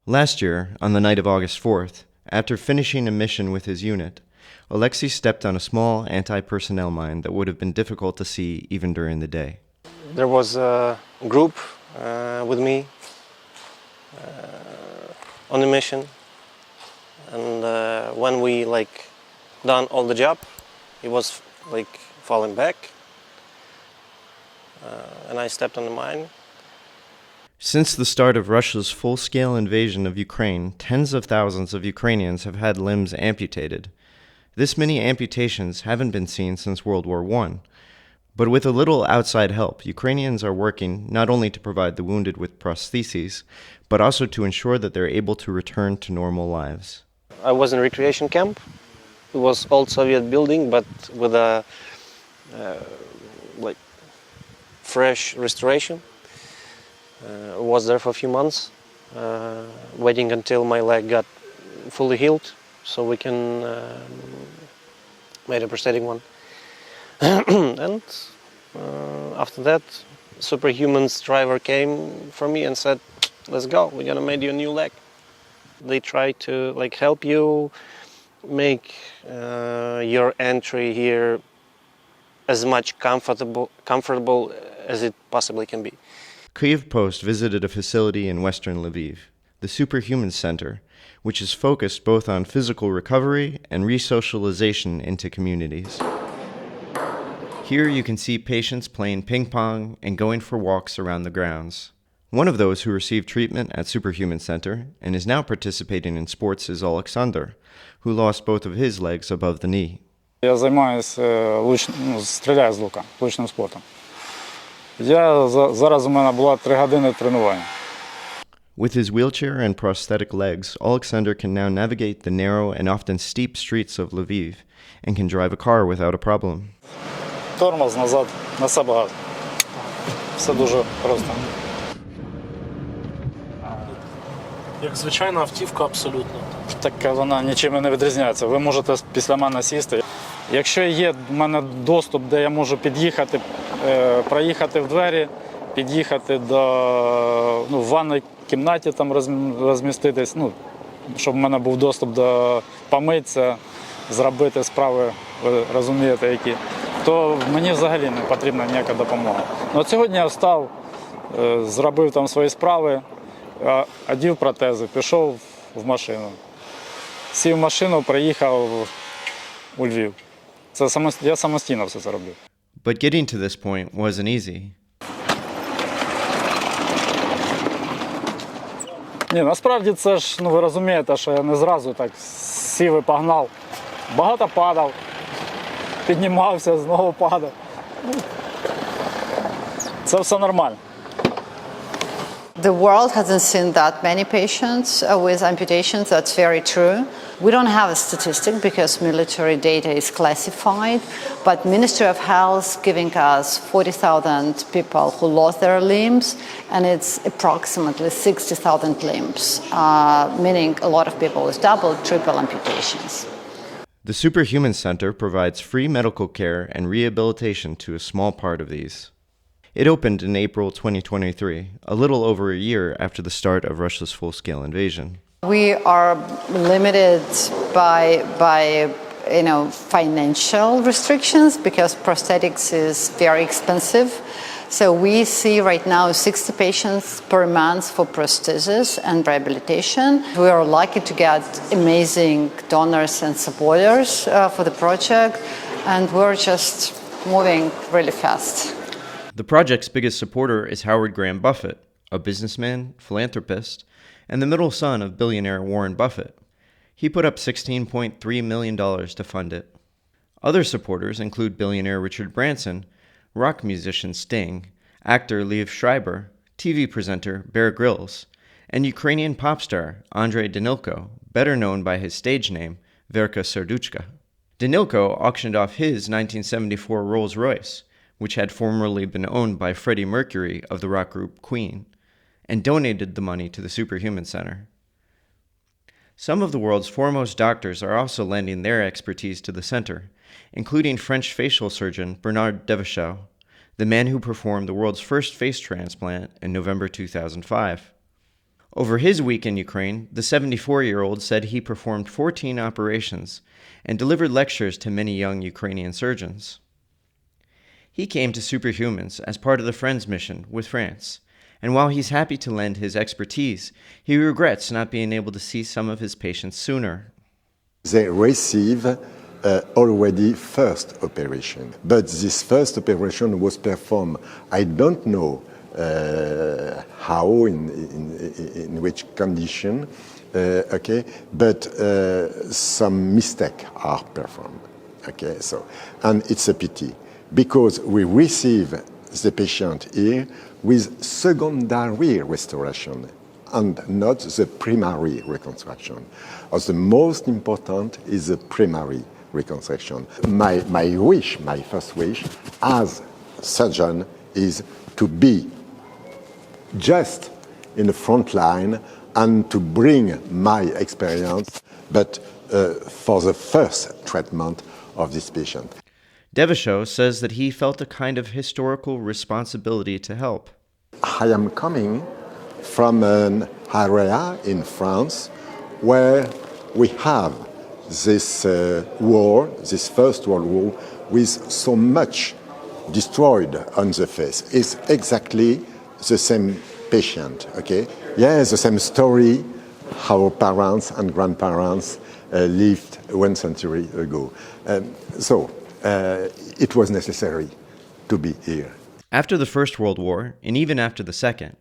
Last year, on the night of August 4th, after finishing a mission with his unit, Alexei stepped on a small anti-personnel mine that would have been difficult to see even during the day. There was a group with me on the mission, and when we done all the job, he was falling back, and I stepped on the mine. Since the start of Russia's full-scale invasion of Ukraine, tens of thousands of Ukrainians have had limbs amputated. This many amputations haven't been seen since World War I. But with a little outside help, Ukrainians are working not only to provide the wounded with prostheses, but also to ensure that they're able to return to normal lives. I was in a recreation camp. It was old Soviet building, but with a fresh restoration. I was there for a few months, waiting until my leg got fully healed, so we can make a prosthetic one. And after that, Superhumans driver came for me and said, "Let's go. We're gonna make you a new leg." They try to help you make your entry here as much comfortable as it possibly can be. Kyiv Post visited a facility in western Lviv, the Superhumans Center, which is focused both on physical recovery and resocialization into communities. Here you can see patients playing ping pong and going for walks around the grounds. One of those who received treatment at Superhumans Center and is now participating in sports is Alexander, who lost both of his legs above the knee. Я стріляю з лука, лучним спортом. Зараз у мене було 3 години тренування. With his wheelchair and prosthetic legs, Alexander can now navigate the narrow and often steep streets of Lviv and can drive a car without a problem. Тормоз назад, на себе газ. Все дуже просто. Як звичайна автівка, абсолютно. Так вона нічим не відрізняється. Ви можете після мене сісти. Якщо є в мене доступ, де я можу під'їхати, проїхати в двері, під'їхати до в ванній кімнаті там розміститись, щоб в мене був доступ до помитися, зробити справи, ви розумієте, які, то мені взагалі не потрібна ніяка допомога. От сьогодні я встав, зробив там свої справи, одів протези, пішов в машину. Сів в машину, приїхав у Львів. Я самостійно все це роблю. But getting to this point wasn't easy. Ні, насправді це ж, ви розумієте, що я не зразу так сів і погнав. Багато падав, піднімався, знову падав. Це все нормально. The world hasn't seen that many patients with amputations. That's very true. We don't have a statistic because military data is classified, but Ministry of Health giving us 40,000 people who lost their limbs, and it's approximately 60,000 limbs, meaning a lot of people with double, triple amputations. The Superhumans Center provides free medical care and rehabilitation to a small part of these. It opened in April 2023, a little over a year after the start of Russia's full-scale invasion. We are limited by financial restrictions because prosthetics is very expensive. So we see right now 60 patients per month for prosthesis and rehabilitation. We are lucky to get amazing donors and supporters for the project, and we're just moving really fast. The project's biggest supporter is Howard Graham Buffett, a businessman, philanthropist, and the middle son of billionaire Warren Buffett. He put up $16.3 million to fund it. Other supporters include billionaire Richard Branson, rock musician Sting, actor Liev Schreiber, TV presenter Bear Grylls, and Ukrainian pop star Andrei Danilko, better known by his stage name, Verka Serduchka. Danilko auctioned off his 1974 Rolls-Royce, which had formerly been owned by Freddie Mercury of the rock group Queen, and donated the money to the Superhumans Center. Some of the world's foremost doctors are also lending their expertise to the center, including French facial surgeon Bernard Devachaux, the man who performed the world's first face transplant in November 2005. Over his week in Ukraine, the 74-year-old said he performed 14 operations and delivered lectures to many young Ukrainian surgeons. He came to Superhumans as part of the Friends mission with France, and while he's happy to lend his expertise, he regrets not being able to see some of his patients sooner. They receive already first operation, but this first operation was performed, I don't know how, in which condition, okay, but some mistakes are performed, okay, so, and it's a pity, because we receive the patient here with secondary restoration and not the primary reconstruction. Or the most important is the primary reconstruction. My first wish as surgeon is to be just in the front line and to bring my experience, but for the first treatment of this patient. Devasho says that he felt a kind of historical responsibility to help. I am coming from an area in France where we have this war, this First World War, with so much destroyed on the face. It's exactly the same patient, okay? Yes, the same story, how parents and grandparents lived 1 century ago. So it was necessary to be here. After the First World War, and even after the Second,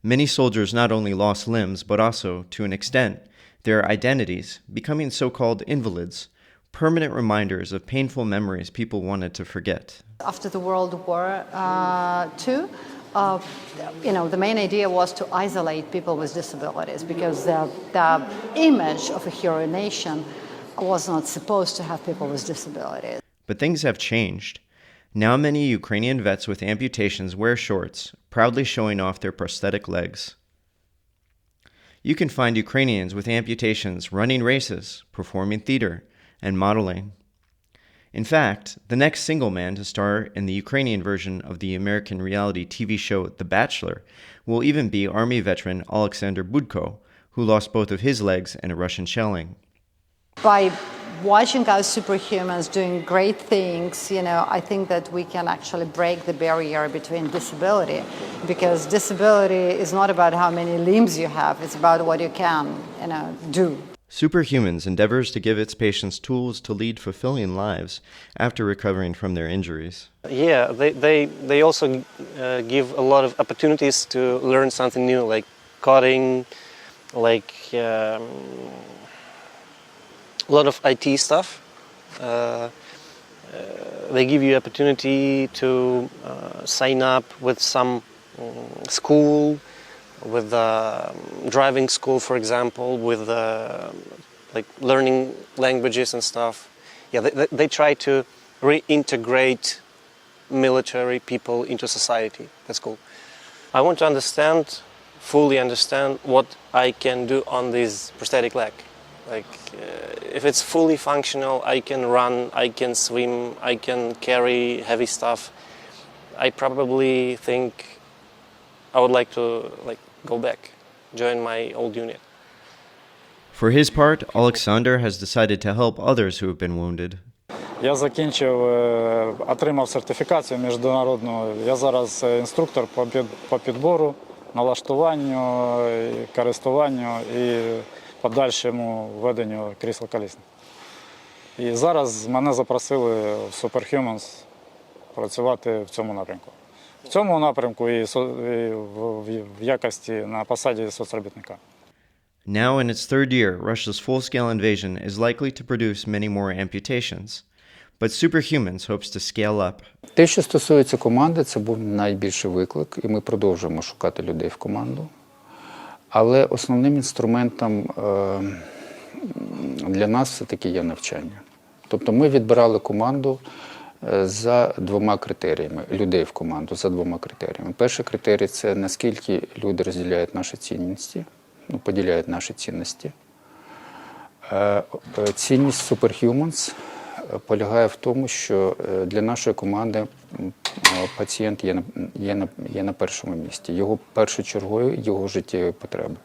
many soldiers not only lost limbs, but also, to an extent, their identities, becoming so-called invalids, permanent reminders of painful memories people wanted to forget. After the World War II, the main idea was to isolate people with disabilities because the image of a hero nation was not supposed to have people with disabilities. But things have changed. Now many Ukrainian vets with amputations wear shorts, proudly showing off their prosthetic legs. You can find Ukrainians with amputations running races, performing theater, and modeling. In fact, the next single man to star in the Ukrainian version of the American reality TV show The Bachelor will even be Army veteran Alexander Budko, who lost both of his legs in a Russian shelling. By watching our superhumans doing great things, I think that we can actually break the barrier between disability, because disability is not about how many limbs you have, it's about what you can, do. Superhumans endeavors to give its patients tools to lead fulfilling lives after recovering from their injuries. Yeah, they also give a lot of opportunities to learn something new, like coding, like a lot of IT stuff. They give you opportunity to sign up with some school, with driving school, for example, with like learning languages and stuff. Yeah, they try to reintegrate military people into society. That's cool. I want to fully understand what I can do on this prosthetic leg. Like, if it's fully functional, I can run, I can swim, I can carry heavy stuff. I probably think I would like to go back, join my old unit. For his part, Alexander has decided to help others who have been wounded. Я отримав сертифікацію міжнародну. Я зараз інструктор по підбору, налаштуванню, користуванню і подальшому веденню крісла колісних. І зараз мене запросили в Superhumans працювати в цьому напрямку. В цьому напрямку і в якості на посаді соцробітника. Now in its third year, Russia's full-scale invasion is likely to produce many more amputations. But Superhumans hopes to scale up. Те, що стосується команди, це був найбільший виклик, і ми продовжуємо шукати людей в команду. Але основним інструментом для нас все-таки є навчання. Тобто ми відбирали команду за двома критеріями, людей в команду за двома критеріями. Перший критерій – це наскільки люди розділяють наші цінності, поділяють наші цінності. Цінність Superhumans полягає в тому, що для нашої команди пацієнт є на першому місці. Його першочергові, його життєві потреби.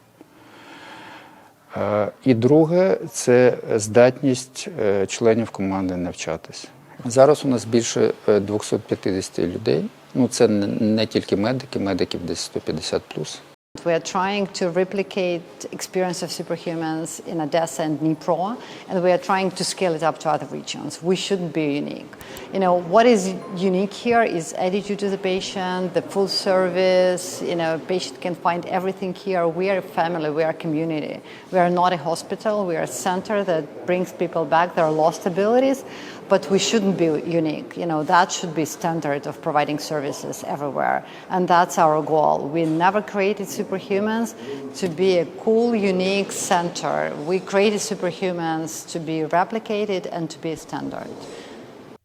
І друге – це здатність членів команди навчатись. Зараз у нас більше 250 людей. Ну, це не тільки медики, медиків десь 150+. We are trying to replicate experience of superhumans in Odessa and Dnipro, and we are trying to scale it up to other regions. We shouldn't be unique. You know, what is unique here is attitude to the patient, the full service. You know, patient can find everything here. We are a family, we are a community. We are not a hospital, we are a center that brings people back their lost abilities, but we shouldn't be unique. You know, that should be standard of providing services everywhere, and that's our goal. We never created Superhumans to be a cool, unique center. We created Superhumans to be replicated and to be a standard.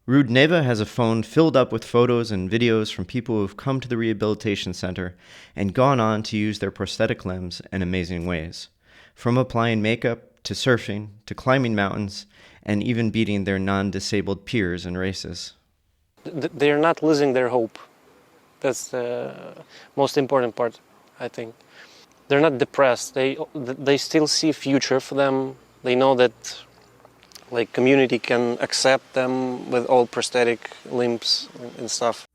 Rudneva has a phone filled up with photos and videos from people who've come to the Rehabilitation Center and gone on to use their prosthetic limbs in amazing ways. From applying makeup, to surfing, to climbing mountains, and even beating their non-disabled peers in races. They're not losing their hope. That's the most important part, I think. They're not depressed. They still see a future for them. They know that like community can accept them with all prosthetic limbs and stuff.